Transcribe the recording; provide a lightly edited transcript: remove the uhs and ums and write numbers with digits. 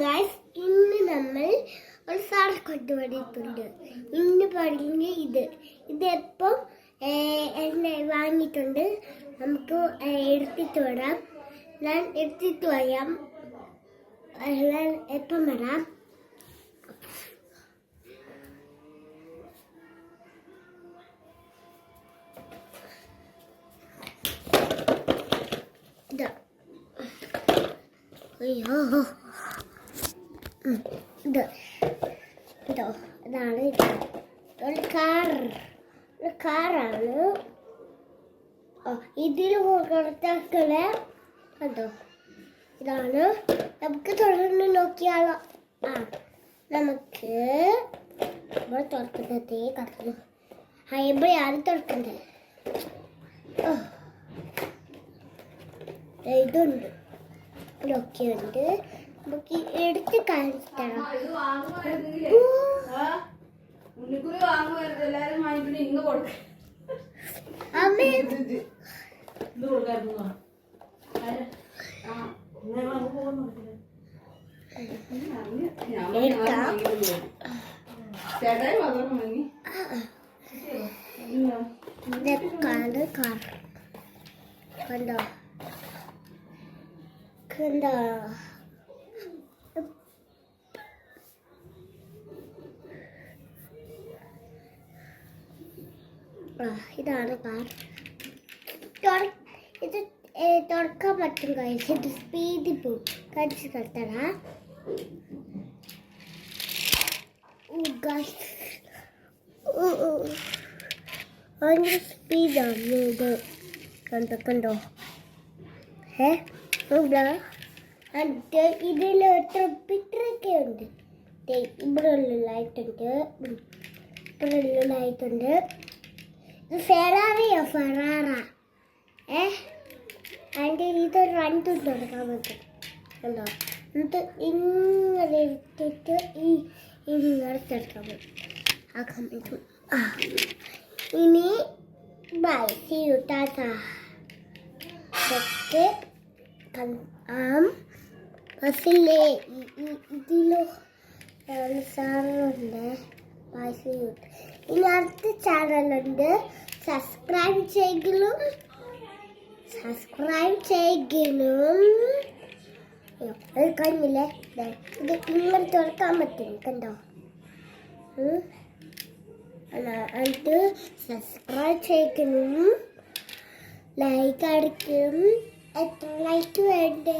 Guys, ഇന്ന് നമ്മൾ ഒരു സാധനം കൊണ്ടുവന്നിട്ടുണ്ട്. ഇന്ന് പറഞ്ഞ ഇതെപ്പം എന്നെ വാങ്ങിയിട്ടുണ്ട്. നമുക്ക് എടുത്തിട്ട് വരാം. ഞാൻ എടുത്തിട്ട് വരാം. ഞാൻ എപ്പം വരാം? ഇതാണ് ഒരു കാറാണ്. ഇതിൽ കൊടുത്തക്കളെ കണ്ടോ, ഇതാണ്. നമുക്ക് തുടർന്ന് നോക്കിയാലോ. നമുക്ക് തുറക്കുന്നതേ കടന്നു. എവിടെയാണ് തുറക്കുന്നത്? ഇതുണ്ട്, ഇതൊക്കെ ഉണ്ട്. നമുക്ക് എടുത്ത് കാണിച്ചിട്ടാണ്. കണ്ടോ കണ്ടോ ഇതാണ് കാർ. ഇത് തുറക്കാൻ പറ്റും കഴിച്ച്. ഇത് സ്പീഡിൽ പോകും. കഴിച്ച് കത്തടാ. ഭയങ്കര സ്പീഡാണ് ഇത്. കണ്ടോ ഇതിൽ ട്രിപ്പിട്ടൊക്കെ ഉണ്ട്. ഇവിടെ ഉള്ള ലൈറ്റുണ്ട്, ഇവിടെ ലൈറ്റുണ്ട്. ഇത് ഫെറാറിയോ ഫെറാറ. അതിൻ്റെ ഇത് രണ്ടും തുറക്കാൻ പറ്റും. കണ്ടോ, എന്നിട്ട് ഇങ്ങനെ എടുത്തിട്ട് ഇങ്ങനെ തുറക്കാൻ പറ്റും, ആക്കാൻ പറ്റും. ഇനി ബൈ, സീ യു, ടാറ്റാ. ബസ്സിലെ ഇതിലോ സാധനമുണ്ട്. Bye, see you. ഇനി അടുത്ത ചാനലുണ്ട്. സബ്സ്ക്രൈബ് ചെയ്യലും അത് കഴിഞ്ഞില്ലേ. ഇത് ഇങ്ങനെ തുറക്കാൻ പറ്റും. കണ്ടോ, എന്നിട്ട് സബ്സ്ക്രൈബ് ചെയ്യണം, ലൈക്ക് അടിക്കും. എത്ര ലൈക്ക് വേണ്ടേ?